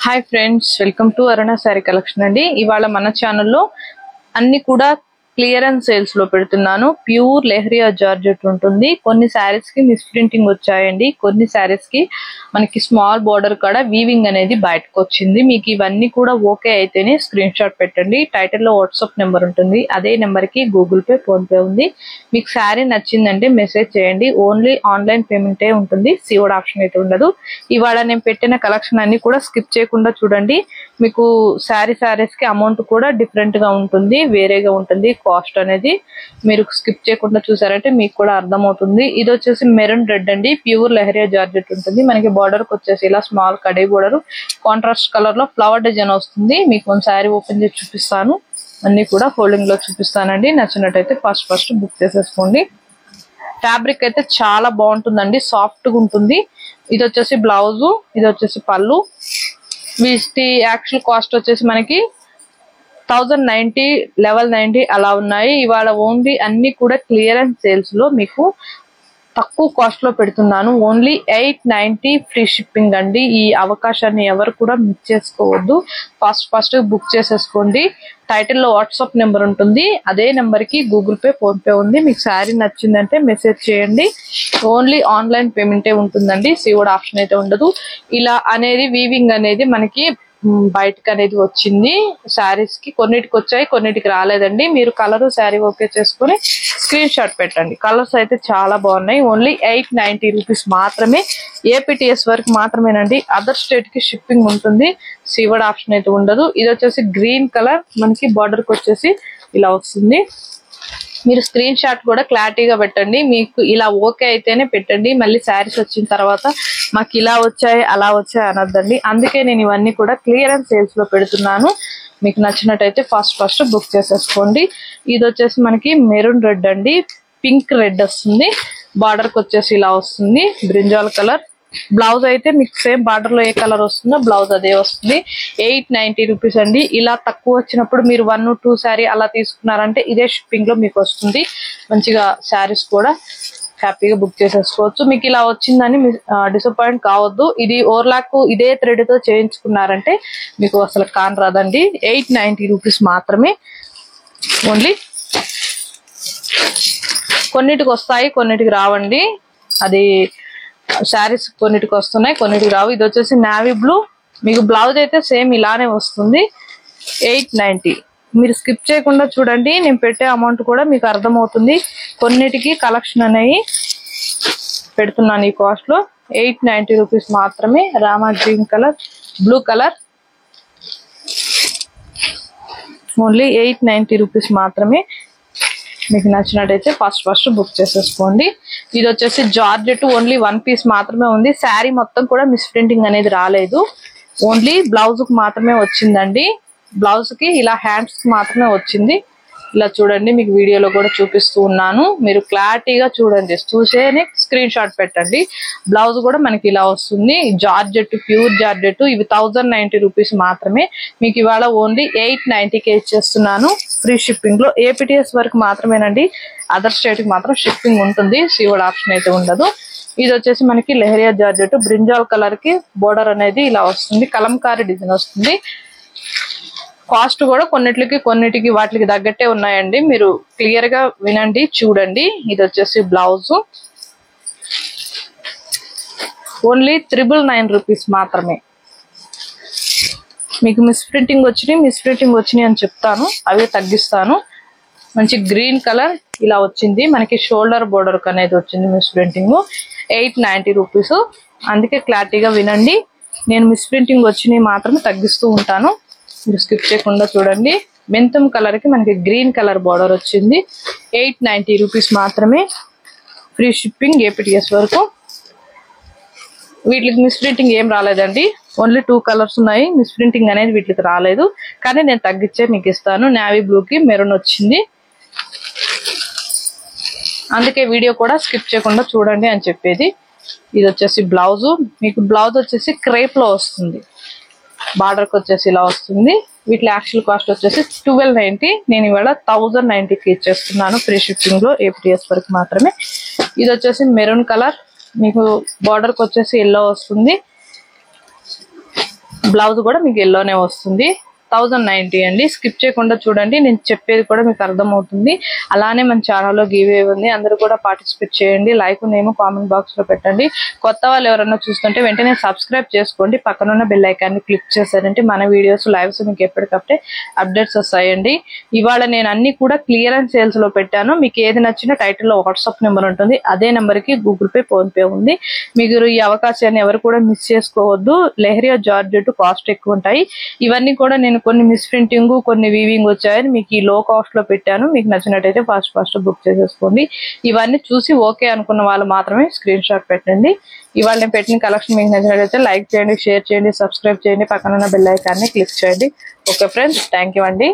Hi friends, welcome to Aruna sorry collection అండి. ఇవాళ మన ఛానల్లో అన్ని కూడా క్లియరెన్స్ సేల్స్ లో పెడుతున్నాను. ప్యూర్ లెహరియా జార్జెట్ ఉంటుంది. కొన్ని శారీస్ కి మిస్ ప్రింటింగ్ వచ్చాయండి. కొన్ని శారీస్ కి మనకి స్మాల్ బోర్డర్ కూడా వీవింగ్ అనేది బయటకు వచ్చింది. మీకు ఇవన్నీ కూడా ఓకే అయితేనే స్క్రీన్ షాట్ పెట్టండి. టైటిల్ లో వాట్సాప్ నెంబర్ ఉంటుంది. అదే నెంబర్ కి గూగుల్ పే, ఫోన్ పే ఉంది. మీకు శారీ నచ్చిందంటే మెసేజ్ చేయండి. ఓన్లీ ఆన్లైన్ పేమెంటే ఉంటుంది. సీఓడ్ ఆప్షన్ అయితే ఉండదు. ఇవాళ నేను పెట్టిన కలెక్షన్ అన్ని కూడా స్కిప్ చేయకుండా చూడండి. మీకు శారీస్ కి అమౌంట్ కూడా డిఫరెంట్ గా ఉంటుంది, వేరేగా ఉంటుంది కాస్ట్ అనేది. మీరు స్కిప్ చేయకుండా చూసారంటే మీకు కూడా అర్థమవుతుంది. ఇది వచ్చేసి మెరూన్ రెడ్ అండి. ప్యూర్ లెహరియా జార్జెట్ ఉంటుంది. మనకి బార్డర్ కి వచ్చేసి ఇలా small Kadai border, contrast colour లో ఫ్లవర్ డిజైన్ వస్తుంది. మీకు శారీ ఓపెన్ చేసి చూపిస్తాను. అన్ని కూడా హోల్డింగ్ లో చూపిస్తానండి. నచ్చినట్టయితే ఫస్ట్ బుక్ చేసేసుకోండి. ఫ్యాబ్రిక్ అయితే చాలా బాగుంటుందండి, సాఫ్ట్ గా ఉంటుంది. ఇది వచ్చేసి బ్లౌజ్, ఇది వచ్చేసి పళ్ళు. వీటి యాక్చువల్ కాస్ట్ వచ్చేసి మనకి 1090, 1190 అలా ఉన్నాయి. ఇవాళ ఓన్లీ అన్ని కూడా క్లియరెన్స్ సేల్స్ లో మీకు తక్కువ కాస్ట్ లో పెడుతున్నాను. ఓన్లీ 890 ఫ్రీ షిప్పింగ్ అండి. ఈ అవకాశాన్ని ఎవరు కూడా మిస్ చేసుకోవద్దు. ఫస్ట్ బుక్ చేసేసుకోండి. టైటిల్ లో వాట్సాప్ నెంబర్ ఉంటుంది. అదే నెంబర్ కి గూగుల్ పే, ఫోన్ పే ఉంది. మీకు శారీ నచ్చిందంటే మెసేజ్ చేయండి. ఓన్లీ ఆన్లైన్ పేమెంటే ఉంటుందండి. సీఓడ్ ఆప్షన్ అయితే ఉండదు. ఇలా అనేది వీవింగ్ అనేది మనకి బయటకు అనేది వచ్చింది. శారీస్ కి కొన్నిటికి వచ్చాయి, కొన్నిటికి రాలేదండి. మీరు కలర్ శారీ ఓకే చేసుకుని స్క్రీన్ షాట్ పెట్టండి. కలర్స్ అయితే చాలా బాగున్నాయి. ఓన్లీ 890 రూపీస్ మాత్రమే. ఏపీటీఎస్ వరకు మాత్రమేనండి. అదర్ స్టేట్ కి షిప్పింగ్ ఉంటుంది. సీవర్డ్ ఆప్షన్ అయితే ఉండదు. ఇది వచ్చేసి గ్రీన్ కలర్, మనకి బార్డర్ కి వచ్చేసి ఇలా వస్తుంది. మీరు స్క్రీన్ షాట్ కూడా క్లారిటీగా పెట్టండి. మీకు ఇలా ఓకే అయితేనే పెట్టండి. మళ్ళీ శారీస్ వచ్చిన తర్వాత మాకు ఇలా వచ్చాయి, అలా వచ్చాయి అనొద్దండి. అందుకే నేను ఇవన్నీ కూడా క్లియరెన్స్ సేల్స్ లో పెడుతున్నాను. మీకు నచ్చినట్టయితే ఫస్ట్ బుక్ చేసేసుకోండి. ఇది వచ్చేసి మనకి మెరూన్ రెడ్ అండి. పింక్ రెడ్ వస్తుంది. బార్డర్ కి వచ్చేసి ఇలా వస్తుంది, బ్రింజాల్ కలర్. బ్లౌజ్ అయితే మీకు సేమ్ బార్డర్ లో ఏ కలర్ వస్తుందో బ్లౌజ్ అదే వస్తుంది. 890 రూపీస్ అండి. ఇలా తక్కువ వచ్చినప్పుడు మీరు 1 or 2 శారీ అలా తీసుకున్నారంటే ఇదే షిప్పింగ్ లో మీకు వస్తుంది. మంచిగా శారీస్ కూడా హ్యాపీగా బుక్ చేసేసుకోవచ్చు. మీకు ఇలా వచ్చిందని డిసప్పాయింట్ కావద్దు. ఇది ఓవర్లాక్ ఇదే థ్రెడ్ తో చేయించుకున్నారంటే మీకు అసలు కాన్ రాదండి. 890 రూపీస్ మాత్రమే. ఓన్లీ కొన్నిటికి వస్తాయి, కొన్నిటికి రావండి. అది శారీస్ కొన్నిటికి వస్తున్నాయి, కొన్నిటికి రావు. ఇది వచ్చేసి నావీ బ్లూ. మీకు బ్లౌజ్ అయితే సేమ్ ఇలానే వస్తుంది. 890. మీరు స్కిప్ చేయకుండా చూడండి. నేను పెట్టే అమౌంట్ కూడా మీకు అర్థమవుతుంది. కొన్నిటికి కలెక్షన్ అనేవి పెడుతున్నాను ఈ కాస్ట్ లో. 890 రూపీస్ మాత్రమే. Rama green colour, blue colour. Only 890 rupees మాత్రమే. మీకు నచ్చినట్టయితే ఫస్ట్ బుక్ చేసేసుకోండి. ఇది వచ్చేసి జార్జెట్. ఓన్లీ 1 పీస్ మాత్రమే ఉంది. శారీ మొత్తం కూడా మిస్ ప్రింటింగ్ అనేది రాలేదు. ఓన్లీ బ్లౌజ్ కి మాత్రమే వచ్చిందండి. బ్లౌజ్ కి ఇలా హ్యాండ్స్ కి మాత్రమే వచ్చింది. ఇలా చూడండి, మీకు వీడియోలో కూడా చూపిస్తూ ఉన్నాను. మీరు క్లారిటీగా చూడండి, చూసేనే స్క్రీన్ షాట్ పెట్టండి. బ్లౌజ్ కూడా మనకి ఇలా వస్తుంది. Georgette, pure georgette. ఇవి 1090 రూపీస్ మాత్రమే. మీకు ఇవాళ ఓన్లీ 890కే ఇచ్చేస్తున్నాను. ఫ్రీ షిప్పింగ్ లో. ఏపీటీఎస్ వరకు మాత్రమేనండి. అదర్ స్టేట్ కి మాత్రం షిప్పింగ్ ఉంటుంది. సీవర్డ్ ఆప్షన్ అయితే ఉండదు. ఇది వచ్చేసి మనకి లెహరియా జార్జెట్. బ్రింజాల్ కలర్ కి బోర్డర్ అనేది ఇలా వస్తుంది. కలంకారీ డిజైన్ వస్తుంది. కాస్ట్ కూడా కొన్నిటికి వాటికి తగ్గట్టే ఉన్నాయండి. మీరు క్లియర్ గా వినండి, చూడండి. ఇది వచ్చేసి బ్లౌజ్. ఓన్లీ 999 రూపీస్ మాత్రమే. మీకు మిస్ ప్రింటింగ్ వచ్చినాయి అని చెప్తాను, అవి తగ్గిస్తాను. మంచి గ్రీన్ కలర్ ఇలా వచ్చింది. మనకి షోల్డర్ బోర్డర్ అనేది వచ్చింది మిస్ ప్రింటింగ్. 890 రూపీస్. అందుకే క్లారిటీగా వినండి. నేను మిస్ ప్రింటింగ్ వచ్చినవి మాత్రమే తగ్గిస్తూ ఉంటాను. మీరు స్కిప్ చేయకుండా చూడండి. మెంతం కలర్ కి మనకి గ్రీన్ కలర్ బార్డర్ వచ్చింది. 890 రూపీస్ మాత్రమే. ఫ్రీ షిప్పింగ్ ఏపీటీఎస్ వరకు. వీటికి మిస్ ప్రింటింగ్ ఏం రాలేదండి. ఓన్లీ 2 కలర్స్ ఉన్నాయి. మిస్ ప్రింటింగ్ అనేది వీటికి రాలేదు, కానీ నేను తగ్గించే మీకు ఇస్తాను. నావీ బ్లూ కి మెరూన్ వచ్చింది. అందుకే వీడియో కూడా స్కిప్ చేయకుండా చూడండి అని చెప్పేది. ఇది వచ్చేసి బ్లౌజ్. మీకు బ్లౌజ్ వచ్చేసి క్రేప్ లో వస్తుంది. బార్డర్ కి వచ్చేసి ఇలా వస్తుంది. వీటి యాక్చువల్ కాస్ట్ వచ్చేసి 1290. నేను ఇవాళ 1090కి ఇచ్చేస్తున్నాను ఫ్రీ షిప్పింగ్ లో. ఏపీటీఎస్ వరకు మాత్రమే. ఇది వచ్చేసి మెరూన్ కలర్. మీకు బార్డర్ కి వచ్చేసి ఎల్లో వస్తుంది. బ్లౌజ్ కూడా మీకు ఎల్లోనే వస్తుంది. 1090 అండి. స్కిప్ చేయకుండా చూడండి, నేను చెప్పేది కూడా మీకు అర్థమవుతుంది. అలానే మన ఛానల్లో గివ్ అవే ఉంది, అందరూ కూడా పార్టిసిపేట్ చేయండి. లైక్ నేమ్ కామెంట్ బాక్స్ లో పెట్టండి. కొత్త వాళ్ళు ఎవరైనా చూస్తుంటే వెంటనే సబ్స్క్రైబ్ చేసుకోండి. పక్కనున్న బెల్ ఐకాన్ని క్లిక్ చేశారంటే మన వీడియోస్ లైవ్స్ మీకు ఎప్పటికప్పుడే అప్డేట్స్ వస్తాయండి. ఇవాళ నేను అన్ని కూడా క్లియరెన్స్ సేల్స్ లో పెట్టాను. మీకు ఏది నచ్చినా టైటిల్లో వాట్సాప్ నెంబర్ ఉంటుంది, అదే నెంబర్ కి గూగుల్ పే ఫోన్ పే ఉంది. మీరు ఈ అవకాశాన్ని ఎవరు కూడా మిస్ చేసుకోవద్దు. లెహరియా జార్జెట్ కాస్ట్ ఎక్కువ ఉంటాయి. ఇవన్నీ కూడా నేను కొన్ని మిస్ ప్రింటింగ్ కొన్ని వీవింగ్ వచ్చాయని మీకు ఈ లో కాస్ట్ లో పెట్టాను. మీకు నచ్చినట్టయితే ఫాస్ట్ బుక్ చేసేసుకోండి. ఇవన్నీ చూసి ఓకే అనుకున్న వాళ్ళు మాత్రమే స్క్రీన్ షాట్ పెట్టండి. ఇవాళ నేను పెట్టిన కలెక్షన్ మీకు నచ్చినట్టయితే లైక్ చేయండి, షేర్ చేయండి, సబ్స్క్రైబ్ చేయండి, పక్కన ఉన్న బెల్ ఐకాన్ని క్లిక్ చేయండి. ఓకే ఫ్రెండ్స్, థ్యాంక్ యూ అండి.